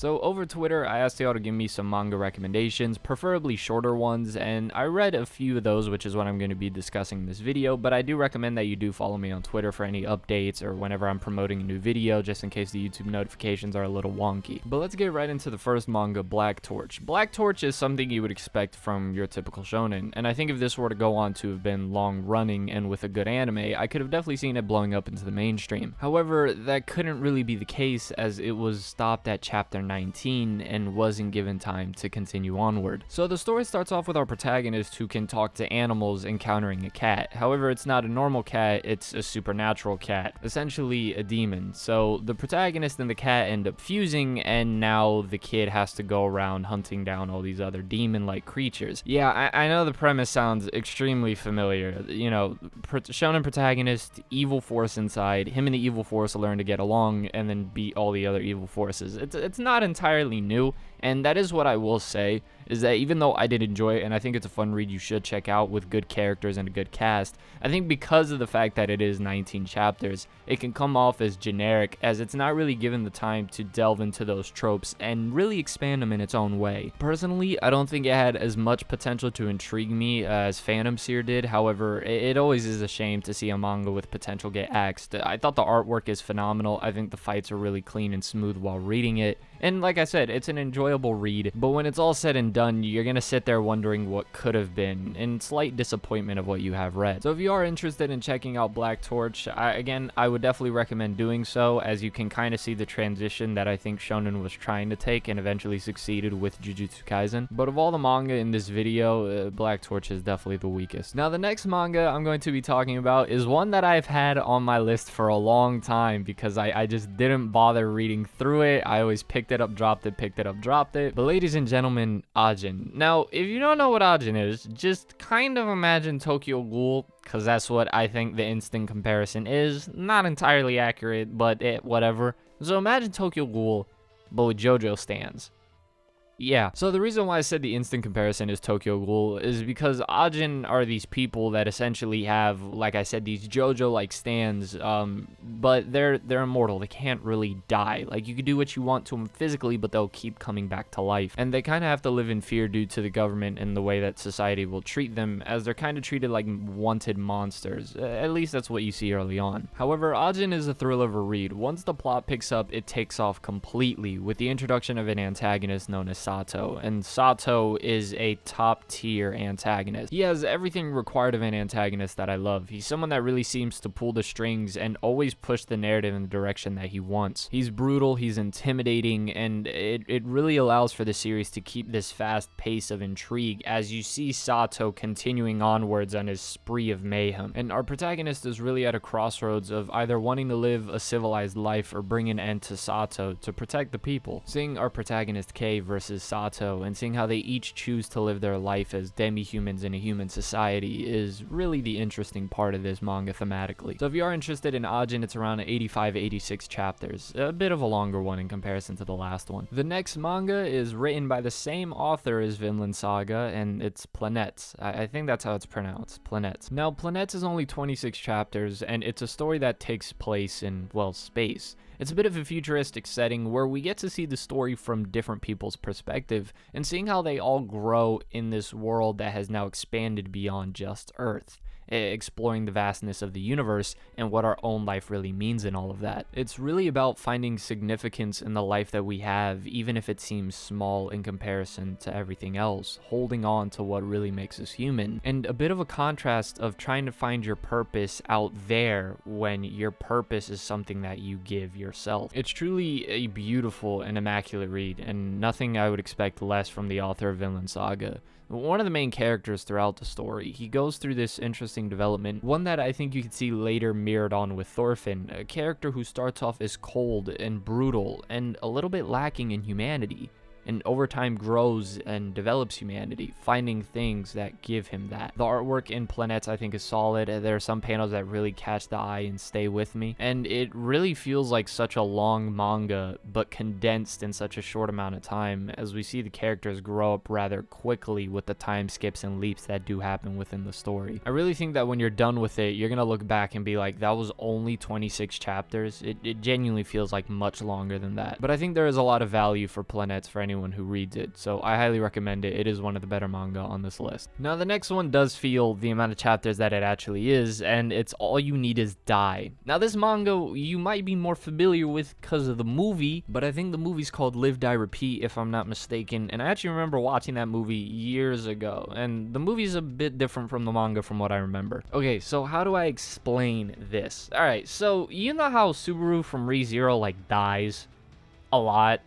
So over Twitter, I asked y'all to give me some manga recommendations, preferably shorter ones, and I read a few of those, which is what I'm going to be discussing in this video, but I do recommend that you do follow me on Twitter for any updates or whenever I'm promoting a new video, just in case the YouTube notifications are a little wonky. But let's get right into the first manga, Black Torch. Black Torch is something you would expect from your typical shonen, and I think if this were to go on to have been long running and with a good anime, I could have definitely seen it blowing up into the mainstream. However, that couldn't really be the case, as it was stopped at chapter 19 and wasn't given time to continue onward. So the story starts off with our protagonist who can talk to animals encountering a cat. However, it's not a normal cat, it's a supernatural cat, essentially a demon. So the protagonist and the cat end up fusing, and now the kid has to go around hunting down all these other demon-like creatures. Yeah, I know the premise sounds extremely familiar. You know, shonen protagonist, evil force inside, him and the evil force learn to get along and then beat all the other evil forces. It's not entirely new, and that is what I will say, is that even though I did enjoy it, and I think it's a fun read you should check out with good characters and a good cast, I think because of the fact that it is 19 chapters, it can come off as generic, as it's not really given the time to delve into those tropes and really expand them in its own way. Personally, I don't think it had as much potential to intrigue me as Phantom Seer did. However, it always is a shame to see a manga with potential get axed. I thought the artwork is phenomenal. I think the fights are really clean and smooth while reading it. And like I said, it's an enjoyable read, but when it's all said and done, you're gonna sit there wondering what could have been, and slight disappointment of what you have read. So if you are interested in checking out Black Torch, I would definitely recommend doing so, as you can kind of see the transition that I think shonen was trying to take and eventually succeeded with Jujutsu Kaisen. But of all the manga in this video, Black Torch is definitely the weakest. Now the next manga I'm going to be talking about is one that I've had on my list for a long time, because I just didn't bother reading through it. I always picked it up, dropped it, picked it up, dropped it. But ladies and gentlemen, Ajin. Now, if you don't know what Ajin is, just kind of imagine Tokyo Ghoul, because that's what I think the instant comparison is. Not entirely accurate, but whatever. So imagine Tokyo Ghoul, but with JoJo stands. Yeah, so the reason why I said the instant comparison is Tokyo Ghoul is because Ajin are these people that essentially have, like I said, these JoJo-like stands, but they're immortal. They can't really die. Like, you can do what you want to them physically, but they'll keep coming back to life. And they kind of have to live in fear due to the government and the way that society will treat them, as they're kind of treated like wanted monsters. At least that's what you see early on. However, Ajin is a thrill of a read. Once the plot picks up, it takes off completely with the introduction of an antagonist known as Sato, and Sato is a top tier antagonist. He has everything required of an antagonist that I love. He's someone that really seems to pull the strings and always push the narrative in the direction that he wants. He's brutal, he's intimidating, and it really allows for the series to keep this fast pace of intrigue as you see Sato continuing onwards on his spree of mayhem. And our protagonist is really at a crossroads of either wanting to live a civilized life or bring an end to Sato to protect the people. Seeing our protagonist Kei versus Sato and seeing how they each choose to live their life as demi-humans in a human society is really the interesting part of this manga thematically. So if you are interested in Ajin, it's around 85-86 chapters, a bit of a longer one in comparison to the last one. The next manga is written by the same author as Vinland Saga, and it's Planets. I think that's how it's pronounced, Planets. Now, Planets is only 26 chapters, and it's a story that takes place in, well, space. It's a bit of a futuristic setting where we get to see the story from different people's perspective and seeing how they all grow in this world that has now expanded beyond just Earth, exploring the vastness of the universe and what our own life really means in all of that. It's really about finding significance in the life that we have, even if it seems small in comparison to everything else, holding on to what really makes us human, and a bit of a contrast of trying to find your purpose out there when your purpose is something that you give yourself. It's truly a beautiful and immaculate read, and nothing I would expect less from the author of Vinland Saga. One of the main characters throughout the story, he goes through this interesting development, one that I think you could see later mirrored on with Thorfinn, a character who starts off as cold and brutal and a little bit lacking in humanity. and over time grows and develops humanity, finding things that give him that. The artwork in Planets I think is solid. There are some panels that really catch the eye and stay with me, and it really feels like such a long manga but condensed in such a short amount of time, as we see the characters grow up rather quickly with the time skips and leaps that do happen within the story. I really think that when you're done with it, you're gonna look back and be like, that was only 26 chapters. It genuinely feels like much longer than that. But I think there is a lot of value for Planets for anyone who reads it, so I highly recommend it. It is one of the better manga on this list. Now the next one does feel the amount of chapters that it actually is, and it's All You Need Is Die. Now this manga you might be more familiar with because of the movie, but I think the movie's called Live Die Repeat if I'm not mistaken, and I actually remember watching that movie years ago, and the movie's a bit different from the manga from what I remember. Okay, so how do I explain this? Alright, so you know how Subaru from ReZero like dies a lot,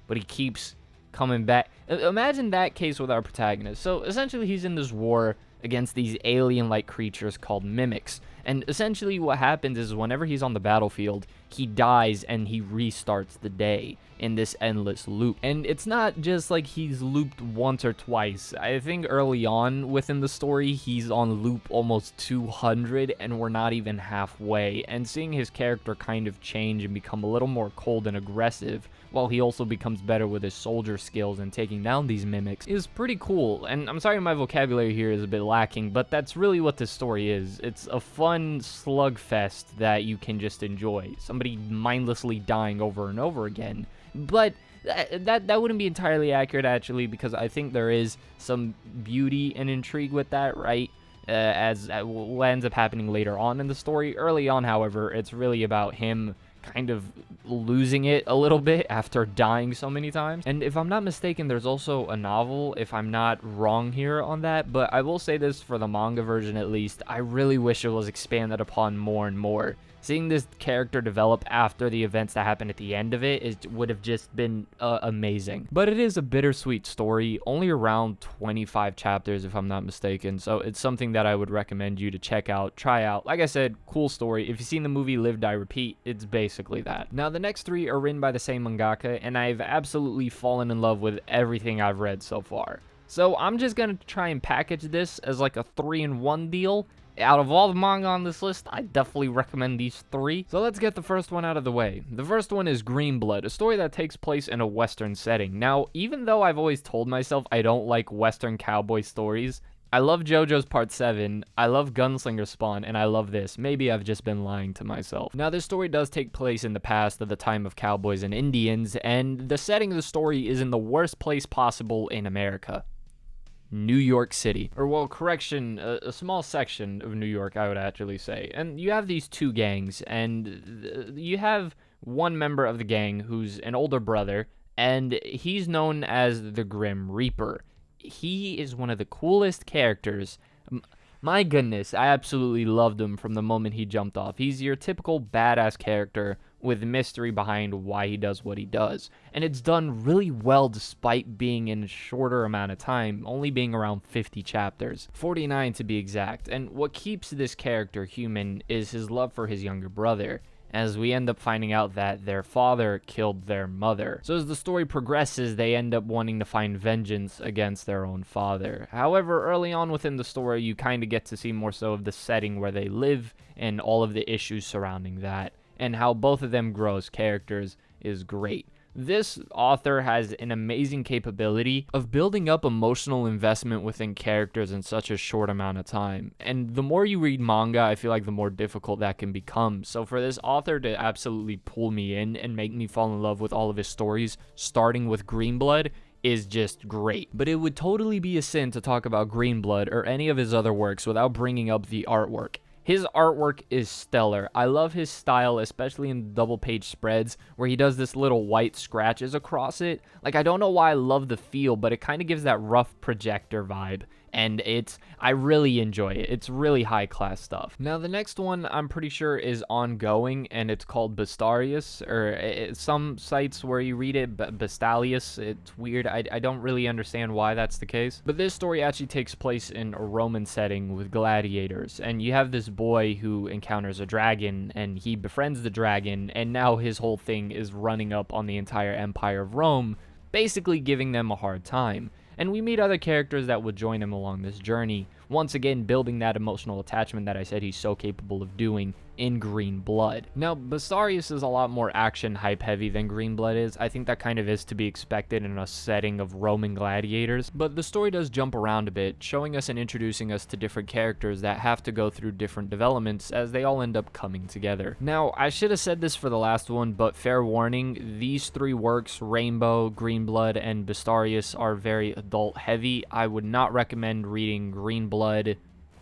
but he keeps coming back? Imagine that case with our protagonist. So essentially he's in this war against these alien-like creatures called mimics, and essentially what happens is whenever he's on the battlefield, he dies and he restarts the day in this endless loop. And it's not just like he's looped once or twice. I think early on within the story, he's on loop almost 200, and we're not even halfway. And seeing his character kind of change and become a little more cold and aggressive, while he also becomes better with his soldier skills and taking down these mimics, is pretty cool. And I'm sorry my vocabulary here is a bit lacking, but that's really what this story is. It's a fun slugfest that you can just enjoy. Somebody mindlessly dying over and over again. But that wouldn't be entirely accurate, actually, because I think there is some beauty and intrigue with that, right? As what ends up happening later on in the story. Early on, however, it's really about him kind of losing it a little bit after dying so many times. And if I'm not mistaken, there's also a novel, if I'm not wrong here on that. But I will say this, for the manga version at least, I really wish it was expanded upon more and more. Seeing this character develop after the events that happened at the end of it would have just been amazing. But it is a bittersweet story, only around 25 chapters if I'm not mistaken, so it's something that I would recommend you to check out, try out. Like I said, cool story. If you've seen the movie Live, Die, Repeat, it's basically that. Now the next three are written by the same mangaka, and I've absolutely fallen in love with everything I've read so far. So I'm just gonna try and package this as like a 3-in-1 deal. Out of all the manga on this list, I definitely recommend these three. So let's get the first one out of the way. The first one is Green Blood, a story that takes place in a Western setting. Now, even though I've always told myself I don't like Western cowboy stories, I love JoJo's Part 7, I love Gunslinger Spawn, and I love this. Maybe I've just been lying to myself. Now, this story does take place in the past at the time of cowboys and Indians, and the setting of the story is in the worst place possible in America. New York City. Or, well, correction, a small section of New York, I would actually say. And you have these two gangs, and you have one member of the gang who's an older brother, and he's known as the Grim Reaper. He is one of the coolest characters. My goodness, I absolutely loved him from the moment he jumped off. He's your typical badass character with mystery behind why he does what he does. And it's done really well despite being in a shorter amount of time, only being around 50 chapters. 49 to be exact. And what keeps this character human is his love for his younger brother, as we end up finding out that their father killed their mother. So as the story progresses, they end up wanting to find vengeance against their own father. However, early on within the story, you kind of get to see more so of the setting where they live and all of the issues surrounding that, and how both of them grow as characters is great. This author has an amazing capability of building up emotional investment within characters in such a short amount of time. And the more you read manga, I feel like the more difficult that can become. So for this author to absolutely pull me in and make me fall in love with all of his stories, starting with Green Blood, is just great. But it would totally be a sin to talk about Green Blood or any of his other works without bringing up the artwork. His artwork is stellar. I love his style, especially in double page spreads where he does this little white scratches across it. Like, I don't know why I love the feel, but it kind of gives that rough projector vibe. And I really enjoy it. It's really high class stuff. Now the next one I'm pretty sure is ongoing, and it's called Bustarius, or some sites where you read it Bustalius. It's weird. I don't really understand why that's the case. But this story actually takes place in a Roman setting with gladiators, and you have this boy who encounters a dragon, and he befriends the dragon, and now his whole thing is running up on the entire Empire of Rome basically giving them a hard time. And we meet other characters that will join him along this journey, once again building that emotional attachment that I said he's so capable of doing in Green Blood. Now, Bustarius is a lot more action hype heavy than Green Blood is. I think that kind of is to be expected in a setting of Roman gladiators, but the story does jump around a bit, showing us and introducing us to different characters that have to go through different developments as they all end up coming together. Now, I should have said this for the last one, but fair warning, these three works, Rainbow, Green Blood, and Bustarius, are very adult heavy. I would not recommend reading Green Blood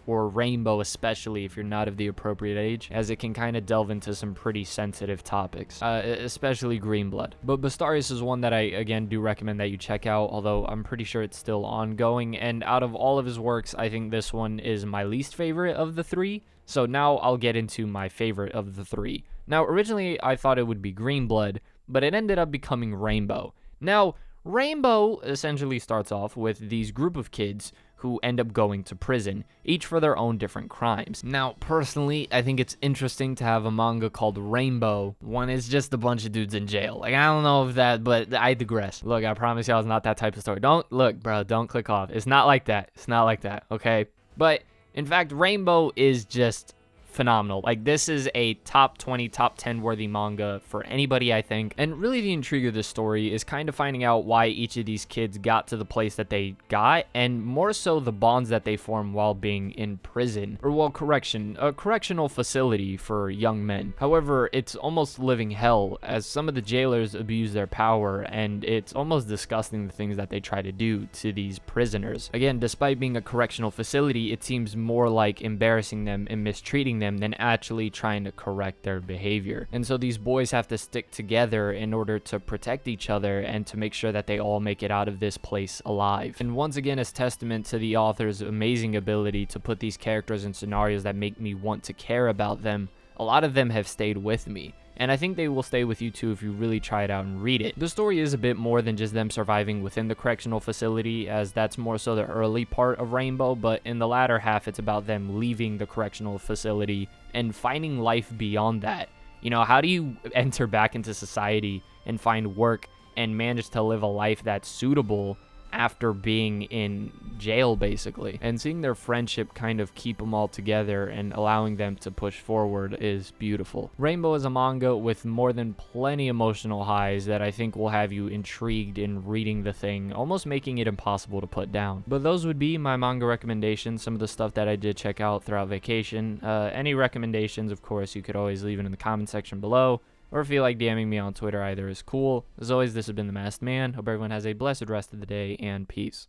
or Rainbow, especially if you're not of the appropriate age, as it can kind of delve into some pretty sensitive topics, especially Green Blood. But Bustarius is one that I, again, do recommend that you check out, although I'm pretty sure it's still ongoing, and out of all of his works, I think this one is my least favorite of the three. So now I'll get into my favorite of the three. Now, originally, I thought it would be Green Blood, but it ended up becoming Rainbow. Now, Rainbow essentially starts off with these group of kids who end up going to prison, each for their own different crimes. Now, personally, I think it's interesting to have a manga called Rainbow when it's just a bunch of dudes in jail. Like, I don't know if that, but I digress. Look, I promise y'all it's not that type of story. Don't click off. It's not like that. It's not like that, okay? But, in fact, Rainbow is just phenomenal. Like, this is a top 20, top 10 worthy manga for anybody, I think. And really the intrigue of this story is kind of finding out why each of these kids got to the place that they got, and more so the bonds that they form while being in prison, or well, a correctional facility for young men. However, it's almost living hell as some of the jailers abuse their power, and it's almost disgusting the things that they try to do to these prisoners. Again, despite being a correctional facility, it seems more like embarrassing them and mistreating them than actually trying to correct their behavior. And so these boys have to stick together in order to protect each other and to make sure that they all make it out of this place alive. And once again, as testament to the author's amazing ability to put these characters in scenarios that make me want to care about them, a lot of them have stayed with me. And I think they will stay with you too if you really try it out and read it. The story is a bit more than just them surviving within the correctional facility, as that's more so the early part of Rainbow, but in the latter half it's about them leaving the correctional facility and finding life beyond that. You know, how do you enter back into society and find work and manage to live a life that's suitable after being in jail, basically? And seeing their friendship kind of keep them all together and allowing them to push forward is beautiful. Rainbow is a manga with more than plenty emotional highs that I think will have you intrigued in reading the thing, almost making it impossible to put down. But those would be my manga recommendations, some of the stuff that I did check out throughout vacation. Any recommendations, of course, you could always leave it in the comment section below, or if you like DMing me on Twitter, either is cool. As always, this has been The Masked Man. Hope everyone has a blessed rest of the day, and peace.